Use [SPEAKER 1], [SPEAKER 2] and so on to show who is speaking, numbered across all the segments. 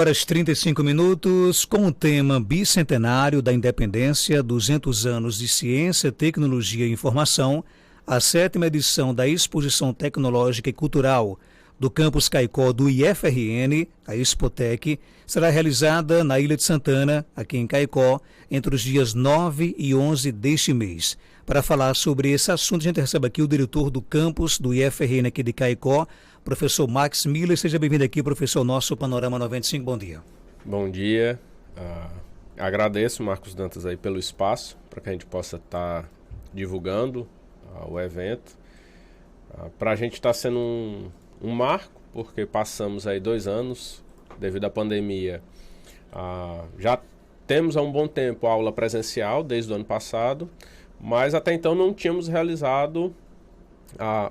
[SPEAKER 1] Horas 35 minutos, com o tema Bicentenário da Independência, 200 anos de Ciência, Tecnologia e Informação, a 7ª edição da Exposição Tecnológica e Cultural do Campus Caicó do IFRN, a Expotec, será realizada na Ilha de Santana, aqui em Caicó, entre os dias 9 e 11 deste mês. Para falar sobre esse assunto, a gente recebe aqui o diretor do campus do IFRN aqui de Caicó, professor Max Miller. Seja bem-vindo aqui, professor, nosso Panorama 95. Bom dia.
[SPEAKER 2] Bom dia. Agradeço, Marcos Dantas, aí pelo espaço para que a gente possa estar divulgando o evento. Para a gente está sendo um marco, porque passamos aí 2 anos devido à pandemia. Já temos há um bom tempo a aula presencial, desde o ano passado, mas até então não tínhamos realizado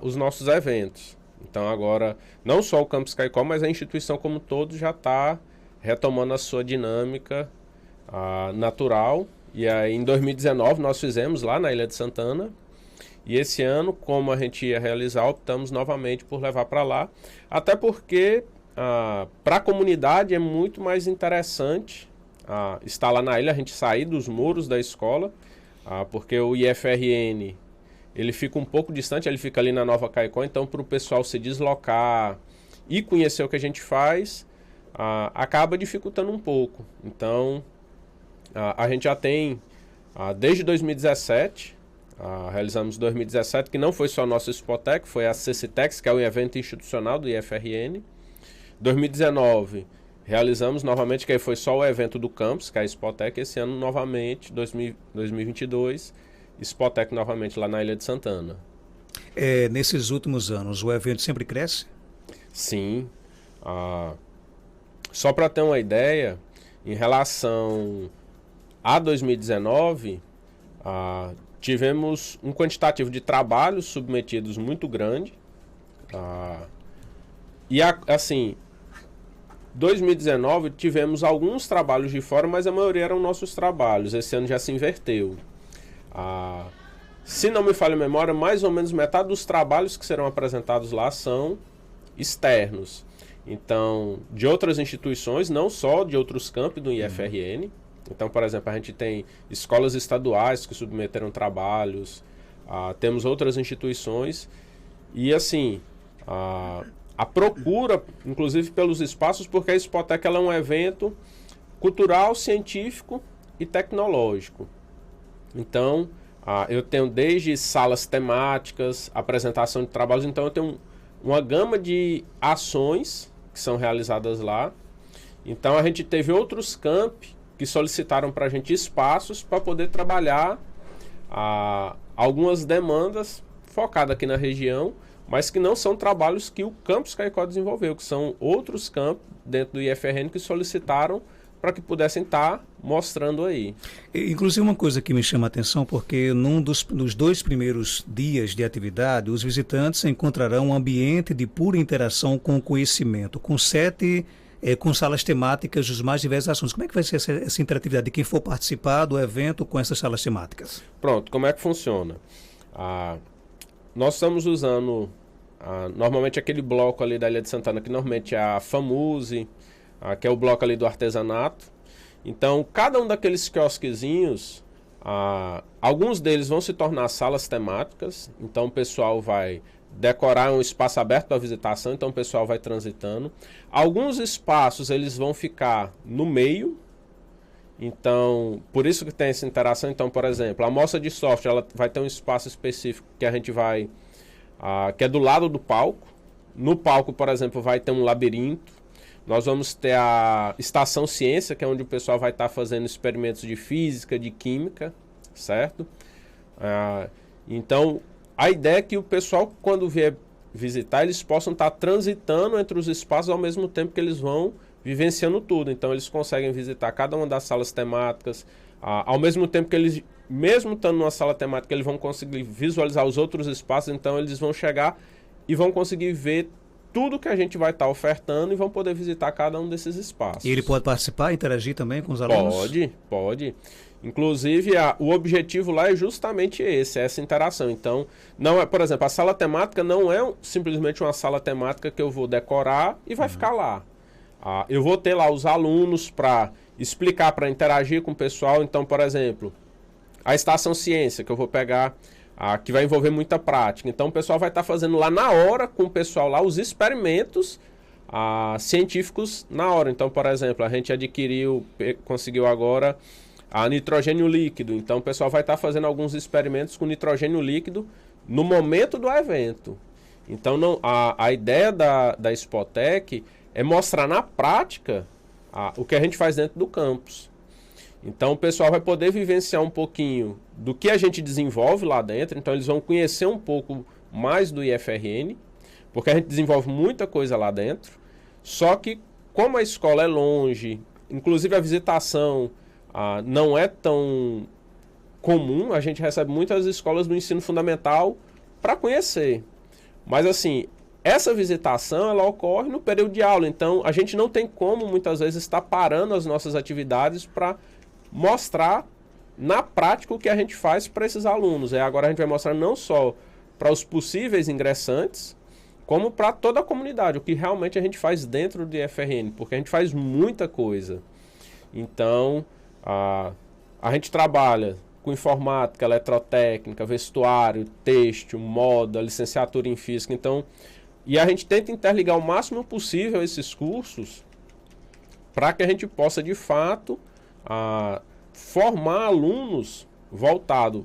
[SPEAKER 2] os nossos eventos. Então agora, não só o Campus Caicó, mas a instituição como um todo já está retomando a sua dinâmica natural. E aí em 2019 nós fizemos lá na Ilha de Santana. E esse ano, como a gente ia realizar, optamos novamente por levar para lá. Até porque para a comunidade é muito mais interessante estar lá na ilha, a gente sair dos muros da escola, porque o IFRN... ele fica um pouco distante, ele fica ali na Nova Caicó, então para o pessoal se deslocar e conhecer o que a gente faz, acaba dificultando um pouco. Então, a gente já tem, desde 2017, realizamos 2017, que não foi só a nossa Expotec, foi a CCTEX, que é o evento institucional do IFRN. 2019, realizamos novamente, que aí foi só o evento do campus, que é a Expotec. Esse ano, novamente, 2022, Expotec novamente lá na Ilha de Santana.
[SPEAKER 1] Nesses últimos anos, o evento sempre cresce?
[SPEAKER 2] Sim. Só para ter uma ideia, em relação a 2019, tivemos um quantitativo de trabalhos submetidos muito grande. E assim, 2019 tivemos alguns trabalhos de fora, mas a maioria eram nossos trabalhos. Esse ano já se inverteu. Se não me falha a memória, mais ou menos metade dos trabalhos que serão apresentados lá são externos. Então, de outras instituições, não só de outros campi do IFRN. Então, por exemplo, a gente tem escolas estaduais que submeteram trabalhos, temos outras instituições. E assim, a procura, inclusive pelos espaços, porque a Expotec ela é um evento cultural, científico e tecnológico. Então, eu tenho desde salas temáticas, apresentação de trabalhos, então eu tenho uma gama de ações que são realizadas lá. Então a gente teve outros campi que solicitaram para a gente espaços para poder trabalhar algumas demandas focadas aqui na região, mas que não são trabalhos que o Campus Caicó desenvolveu, que são outros campi dentro do IFRN que solicitaram para que pudessem estar mostrando aí.
[SPEAKER 1] Inclusive uma coisa que me chama a atenção, porque nos 2 primeiros dias de atividade, os visitantes encontrarão um ambiente de pura interação com o conhecimento, com salas temáticas dos mais diversos assuntos. Como é que vai ser essa interatividade de quem for participar do evento com essas salas temáticas?
[SPEAKER 2] Pronto, como é que funciona? Nós estamos usando normalmente aquele bloco ali da Ilha de Santana, que normalmente é a FAMUSE, que é o bloco ali do artesanato. Então, cada um daqueles quiosquezinhos, alguns deles vão se tornar salas temáticas. Então, o pessoal vai decorar um espaço aberto para visitação, então o pessoal vai transitando. Alguns espaços, eles vão ficar no meio. Então, por isso que tem essa interação. Então, por exemplo, a mostra de software, ela vai ter um espaço específico que a gente vai... que é do lado do palco. No palco, por exemplo, vai ter um labirinto. Nós vamos ter a Estação Ciência, que é onde o pessoal vai estar fazendo experimentos de física, de química, certo? Então, a ideia é que o pessoal, quando vier visitar, eles possam estar transitando entre os espaços ao mesmo tempo que eles vão vivenciando tudo. Então, eles conseguem visitar cada uma das salas temáticas, ao mesmo tempo que eles, mesmo estando numa sala temática, eles vão conseguir visualizar os outros espaços. Então, eles vão chegar e vão conseguir ver tudo que a gente vai estar ofertando e vão poder visitar cada um desses espaços.
[SPEAKER 1] E ele pode participar, interagir também com os alunos?
[SPEAKER 2] Pode. Inclusive, o objetivo lá é justamente essa interação. Então, não é, por exemplo, a sala temática não é simplesmente uma sala temática que eu vou decorar e vai ficar lá. Eu vou ter lá os alunos para explicar, para interagir com o pessoal. Então, por exemplo, a estação ciência, que eu vou pegar, que vai envolver muita prática. Então, o pessoal vai estar fazendo lá na hora, com o pessoal lá, os experimentos científicos na hora. Então, por exemplo, a gente conseguiu agora nitrogênio líquido. Então, o pessoal vai estar fazendo alguns experimentos com nitrogênio líquido no momento do evento. Então, a ideia da Spotec é mostrar na prática o que a gente faz dentro do campus. Então, o pessoal vai poder vivenciar um pouquinho do que a gente desenvolve lá dentro. Então, eles vão conhecer um pouco mais do IFRN, porque a gente desenvolve muita coisa lá dentro. Só que, como a escola é longe, inclusive a visitação não é tão comum, a gente recebe muitas escolas do ensino fundamental para conhecer. Mas, assim, essa visitação, ela ocorre no período de aula. Então, a gente não tem como, muitas vezes, estar parando as nossas atividades para mostrar na prática o que a gente faz para esses alunos. Agora a gente vai mostrar não só para os possíveis ingressantes, como para toda a comunidade, o que realmente a gente faz dentro do IFRN, porque a gente faz muita coisa. Então, a gente trabalha com informática, eletrotécnica, vestuário, têxtil, moda, licenciatura em física. Então, e a gente tenta interligar o máximo possível esses cursos para que a gente possa, de fato, formar alunos voltados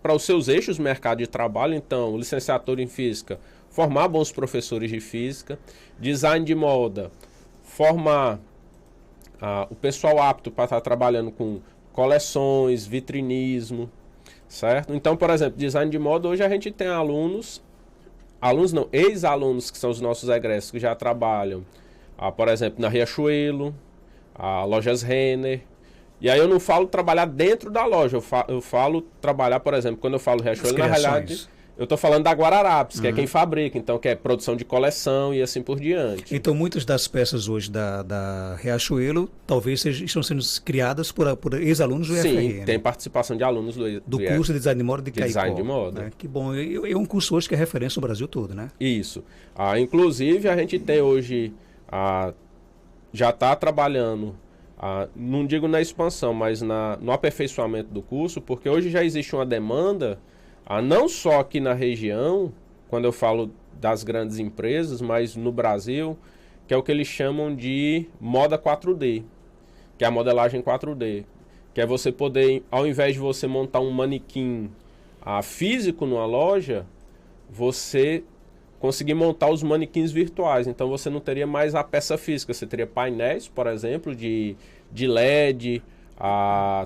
[SPEAKER 2] para os seus eixos de mercado de trabalho. Então, licenciatura em física, formar bons professores de física, design de moda, formar o pessoal apto para estar trabalhando com coleções, vitrinismo, certo? Então, por exemplo, design de moda, hoje a gente tem ex-alunos que são os nossos egressos que já trabalham, por exemplo, na Riachuelo, lojas Renner. E aí eu não falo trabalhar dentro da loja, eu falo trabalhar, por exemplo, quando eu falo Riachuelo, na realidade, eu estou falando da Guararapes, que é quem fabrica, então que é produção de coleção e assim por diante.
[SPEAKER 1] Então muitas das peças hoje da Riachuelo talvez estão sendo criadas por ex-alunos do IFRN.
[SPEAKER 2] Sim, tem participação de alunos do
[SPEAKER 1] curso de Design de Moda de Caicó.
[SPEAKER 2] Design de Moda.
[SPEAKER 1] Né? Que bom, é um curso hoje que é referência no Brasil todo, né?
[SPEAKER 2] Isso. Inclusive a gente tem hoje, já está trabalhando, não digo na expansão, mas no aperfeiçoamento do curso, porque hoje já existe uma demanda, não só aqui na região, quando eu falo das grandes empresas, mas no Brasil, que é o que eles chamam de moda 4D, que é a modelagem 4D, que é você poder, ao invés de você montar um manequim físico numa loja, você conseguir montar os manequins virtuais. Então você não teria mais a peça física, você teria painéis, por exemplo, de LED,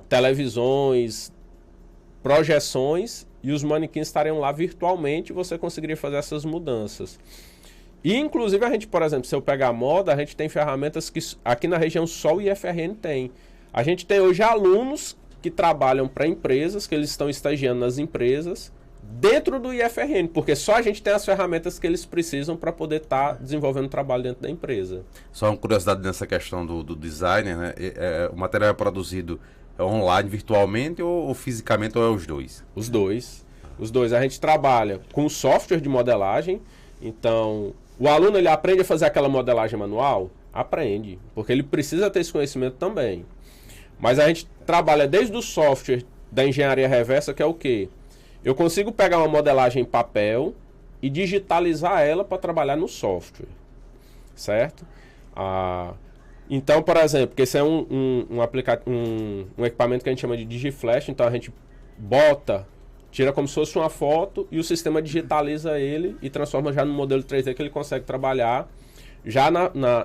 [SPEAKER 2] televisões, projeções, e os manequins estariam lá virtualmente e você conseguiria fazer essas mudanças. E inclusive a gente, por exemplo, se eu pegar a moda, a gente tem ferramentas que aqui na região só o IFRN tem. A gente tem hoje alunos que trabalham para empresas, que eles estão estagiando nas empresas, dentro do IFRN, porque só a gente tem as ferramentas que eles precisam para poder estar desenvolvendo trabalho dentro da empresa.
[SPEAKER 3] Só uma curiosidade nessa questão do designer, né? O material é produzido online, virtualmente ou fisicamente, ou é os dois?
[SPEAKER 2] Os dois. Os dois. A gente trabalha com software de modelagem, então o aluno ele aprende a fazer aquela modelagem manual? Aprende, porque ele precisa ter esse conhecimento também. Mas a gente trabalha desde o software da engenharia reversa, que é o quê? Eu consigo pegar uma modelagem em papel e digitalizar ela para trabalhar no software, certo? Então, por exemplo, que esse é um equipamento que a gente chama de DigiFlash, então a gente tira como se fosse uma foto e o sistema digitaliza ele e transforma já no modelo 3D que ele consegue trabalhar já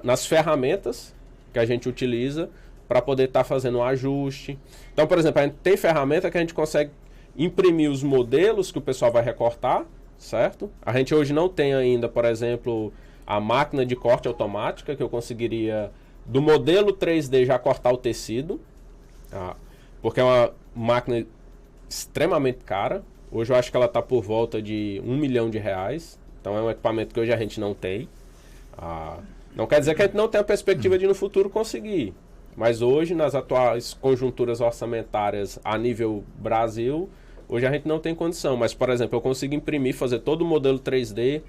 [SPEAKER 2] nas ferramentas que a gente utiliza para poder estar fazendo um ajuste. Então, por exemplo, a gente tem ferramenta que a gente consegue imprimir os modelos que o pessoal vai recortar, certo? A gente hoje não tem ainda, por exemplo, a máquina de corte automática, que eu conseguiria, do modelo 3D, já cortar o tecido, porque é uma máquina extremamente cara. Hoje eu acho que ela está por volta de R$1 milhão. Então é um equipamento que hoje a gente não tem. Não quer dizer que a gente não tenha a perspectiva de no futuro conseguir. Mas hoje, nas atuais conjunturas orçamentárias a nível Brasil, hoje a gente não tem condição. Mas, por exemplo, eu consigo imprimir, fazer todo o modelo 3D,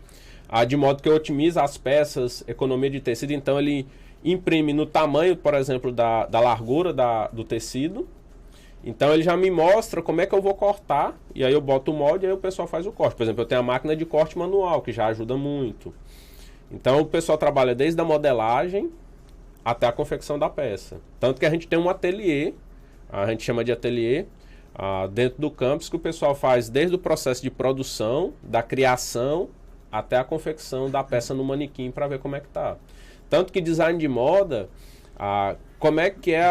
[SPEAKER 2] de modo que eu otimize as peças, economia de tecido. Então, ele imprime no tamanho, por exemplo, da largura do tecido. Então ele já me mostra como é que eu vou cortar, e aí eu boto o molde e aí o pessoal faz o corte. Por exemplo, eu tenho a máquina de corte manual, que já ajuda muito. Então o pessoal trabalha desde a modelagem até a confecção da peça. Tanto que a gente tem um ateliê, a gente chama de ateliê, dentro do campus, que o pessoal faz desde o processo de produção, da criação, até a confecção da peça no manequim para ver como é que tá. Tanto que design de moda, como é que é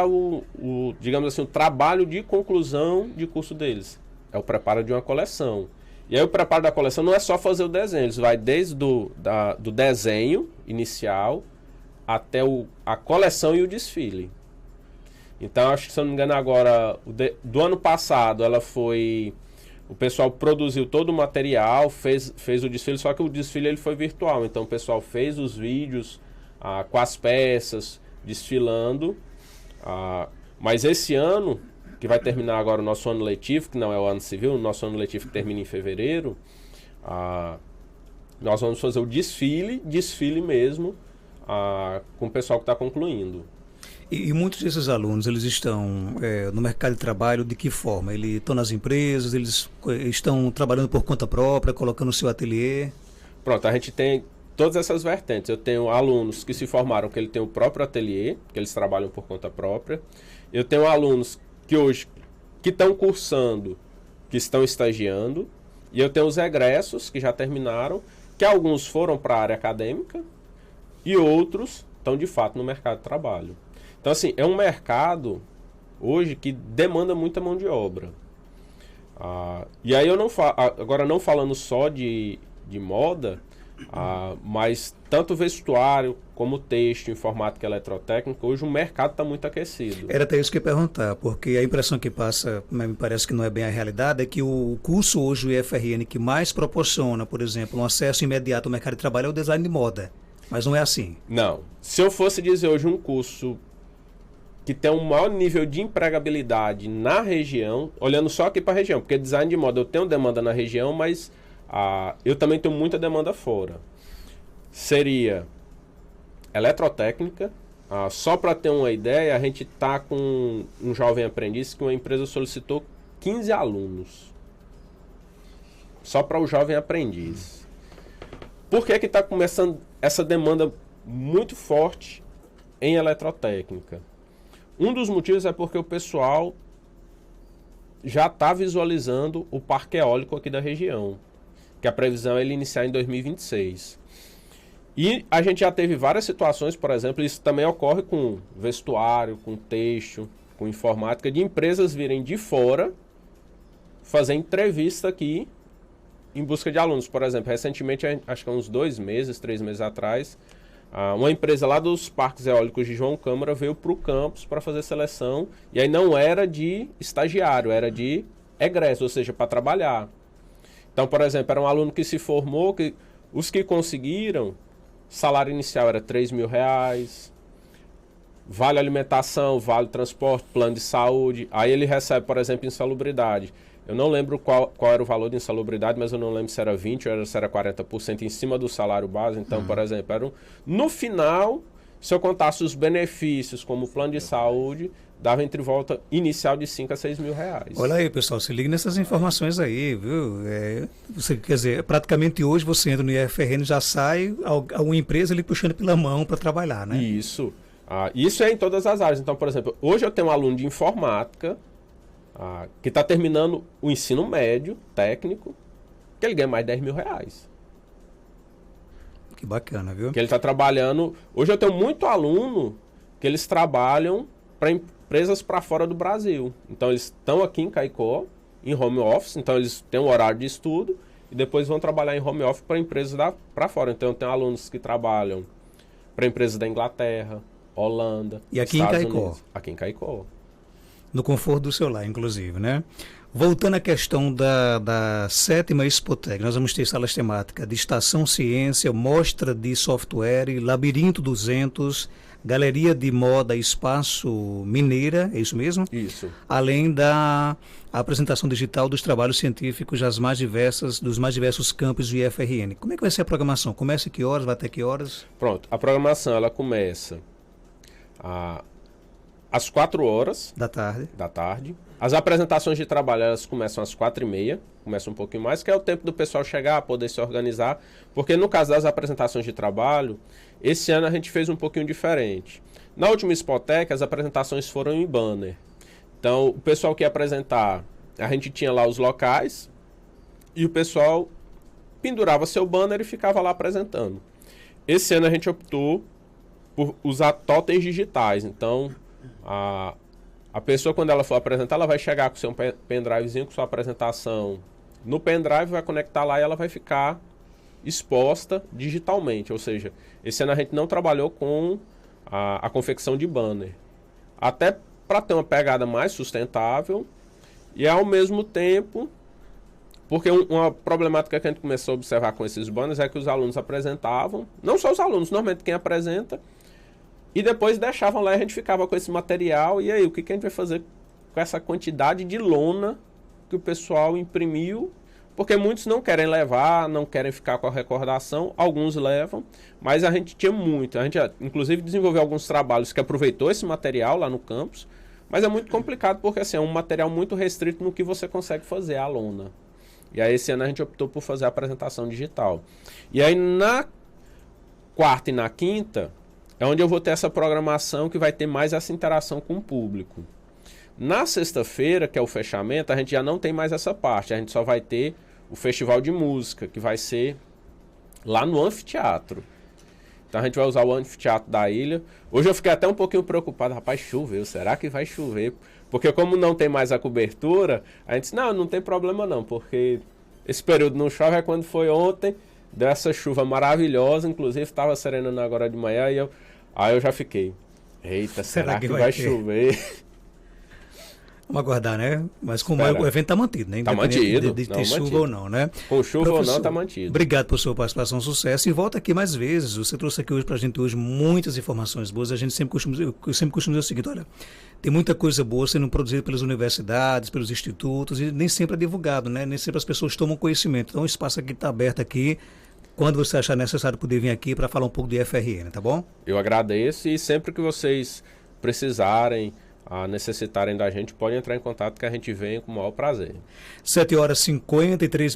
[SPEAKER 2] digamos assim, o trabalho de conclusão de curso deles? É o preparo de uma coleção. E aí o preparo da coleção não é só fazer o desenho, eles vai desde do desenho inicial até a coleção e o desfile. Então, acho que, se eu não me engano, agora, do ano passado, o pessoal produziu todo o material, fez o desfile, só que o desfile ele foi virtual. Então, o pessoal fez os vídeos com as peças, desfilando. Mas esse ano, que vai terminar agora o nosso ano letivo, que não é o ano civil, o nosso ano letivo que termina em fevereiro, nós vamos fazer o desfile mesmo, com o pessoal que está concluindo.
[SPEAKER 1] E muitos desses alunos, eles estão no mercado de trabalho de que forma? Eles estão nas empresas, eles estão trabalhando por conta própria, colocando o seu ateliê?
[SPEAKER 2] Pronto, a gente tem todas essas vertentes. Eu tenho alunos que se formaram que ele tem o próprio ateliê, que eles trabalham por conta própria. Eu tenho alunos que hoje que estão cursando, que estão estagiando. E eu tenho os egressos que já terminaram, que alguns foram para a área acadêmica e outros estão de fato no mercado de trabalho. Então, assim, é um mercado hoje que demanda muita mão de obra. E aí eu agora não falando só de moda, mas tanto vestuário como texto, informática e eletrotécnica, hoje o mercado está muito aquecido.
[SPEAKER 1] Era até isso que eu ia perguntar, porque a impressão que passa, me parece que não é bem a realidade, é que o curso hoje, o IFRN, que mais proporciona, por exemplo, um acesso imediato ao mercado de trabalho é o design de moda. Mas não é assim.
[SPEAKER 2] Não. Se eu fosse dizer hoje um curso que tem um maior nível de empregabilidade na região, olhando só aqui para a região, porque design de moda eu tenho demanda na região, mas eu também tenho muita demanda fora. Seria eletrotécnica. Só para ter uma ideia, a gente está com um jovem aprendiz que uma empresa solicitou 15 alunos. Só para o jovem aprendiz. Por que está começando essa demanda muito forte em eletrotécnica? Um dos motivos é porque o pessoal já está visualizando o parque eólico aqui da região, que a previsão é ele iniciar em 2026. E a gente já teve várias situações, por exemplo, isso também ocorre com vestuário, com texto, com informática, de empresas virem de fora fazer entrevista aqui em busca de alunos. Por exemplo, recentemente, acho que há uns 2 meses, 3 meses atrás, uma empresa lá dos parques eólicos de João Câmara veio para o campus para fazer seleção, e aí não era de estagiário, era de egresso, ou seja, para trabalhar. Então, por exemplo, era um aluno que se formou, que os que conseguiram, salário inicial era R$3.000, vale alimentação, vale transporte, plano de saúde. Aí ele recebe, por exemplo, insalubridade. Eu não lembro qual era o valor de insalubridade, mas eu não lembro se era 20% ou se era 40% em cima do salário base. Então, por exemplo, no final, se eu contasse os benefícios, como o plano de saúde, dava entre volta inicial de R$5.000 a R$6.000.
[SPEAKER 1] Olha aí, pessoal, se liga nessas informações aí, viu? Você, quer dizer, praticamente hoje você entra no IFRN e já sai alguma empresa ali puxando pela mão para trabalhar, né?
[SPEAKER 2] Isso. Isso é em todas as áreas. Então, por exemplo, hoje eu tenho um aluno de informática que está terminando o ensino médio, técnico, que ele ganha mais de R$10.000.
[SPEAKER 1] Que bacana, viu?
[SPEAKER 2] Que ele está trabalhando... Hoje eu tenho muito aluno que eles trabalham para empresas para fora do Brasil. Então, eles estão aqui em Caicó, em home office, então eles têm um horário de estudo e depois vão trabalhar em home office para empresas para fora. Então, eu tenho alunos que trabalham para empresas da Inglaterra, Holanda,
[SPEAKER 1] e aqui
[SPEAKER 2] Estados
[SPEAKER 1] em Caicó.
[SPEAKER 2] Unidos. Aqui em Caicó.
[SPEAKER 1] No conforto do seu lar, inclusive, né? Voltando à questão da 7ª Expotec, nós vamos ter salas temáticas de Estação Ciência, Mostra de Software, Labirinto 200, Galeria de Moda Espaço Mineira, é isso mesmo?
[SPEAKER 2] Isso.
[SPEAKER 1] Além da apresentação digital dos trabalhos científicos dos mais diversos campos do IFRN. Como é que vai ser a programação? Começa que horas, vai até que horas?
[SPEAKER 2] Pronto, a programação ela começa às 4 horas
[SPEAKER 1] Da tarde.
[SPEAKER 2] da tarde. As apresentações de trabalho elas começam às 4h30, começa um pouquinho mais, que é o tempo do pessoal chegar, poder se organizar. Porque no caso das apresentações de trabalho, esse ano a gente fez um pouquinho diferente. Na última Spotec, as apresentações foram em banner. Então, o pessoal que ia apresentar, a gente tinha lá os locais e o pessoal pendurava seu banner e ficava lá apresentando. Esse ano a gente optou por usar totens digitais. Então, a pessoa, quando ela for apresentar, ela vai chegar com seu pendrivezinho, com sua apresentação no pendrive, vai conectar lá e ela vai ficar exposta digitalmente. Ou seja, esse ano a gente não trabalhou com a confecção de banner. Até para ter uma pegada mais sustentável e, ao mesmo tempo, porque uma problemática que a gente começou a observar com esses banners é que os alunos apresentavam, não só os alunos, normalmente quem apresenta, e depois deixavam lá e a gente ficava com esse material. E aí, o que a gente vai fazer com essa quantidade de lona que o pessoal imprimiu? Porque muitos não querem levar, não querem ficar com a recordação, alguns levam, mas a gente tinha muito. A gente, inclusive, desenvolveu alguns trabalhos que aproveitou esse material lá no campus, mas é muito complicado porque assim, é um material muito restrito no que você consegue fazer, a lona. E aí, esse ano a gente optou por fazer a apresentação digital. E aí, na quarta e na quinta, é onde eu vou ter essa programação que vai ter mais essa interação com o público. Na sexta-feira, que é o fechamento, a gente já não tem mais essa parte. A gente só vai ter o festival de música, que vai ser lá no anfiteatro. Então a gente vai usar o anfiteatro da ilha. Hoje eu fiquei até um pouquinho preocupado. Rapaz, choveu. Será que vai chover? Porque como não tem mais a cobertura, a gente disse, não tem problema não. Porque esse período não chove, é quando foi ontem. Deu essa chuva maravilhosa. Inclusive estava serenando agora de manhã. Aí eu já fiquei. Eita, será que vai chover?
[SPEAKER 1] Vamos aguardar, né? Mas como o evento está mantido, né?
[SPEAKER 2] Está mantido.
[SPEAKER 1] De ter chuva ou não, né?
[SPEAKER 2] Com chuva ou não, está mantido.
[SPEAKER 1] Obrigado por sua participação, sucesso. E volta aqui mais vezes. Você trouxe aqui hoje para a gente muitas informações boas. A gente sempre costuma dizer o seguinte, olha, tem muita coisa boa sendo produzida pelas universidades, pelos institutos, e nem sempre é divulgado, né? Nem sempre as pessoas tomam conhecimento. Então o espaço aqui está aberto aqui. Quando você achar necessário poder vir aqui para falar um pouco de FRN, tá bom?
[SPEAKER 2] Eu agradeço e sempre que vocês precisarem, necessitarem da gente, podem entrar em contato que a gente vem com o maior prazer.
[SPEAKER 1] 7h53.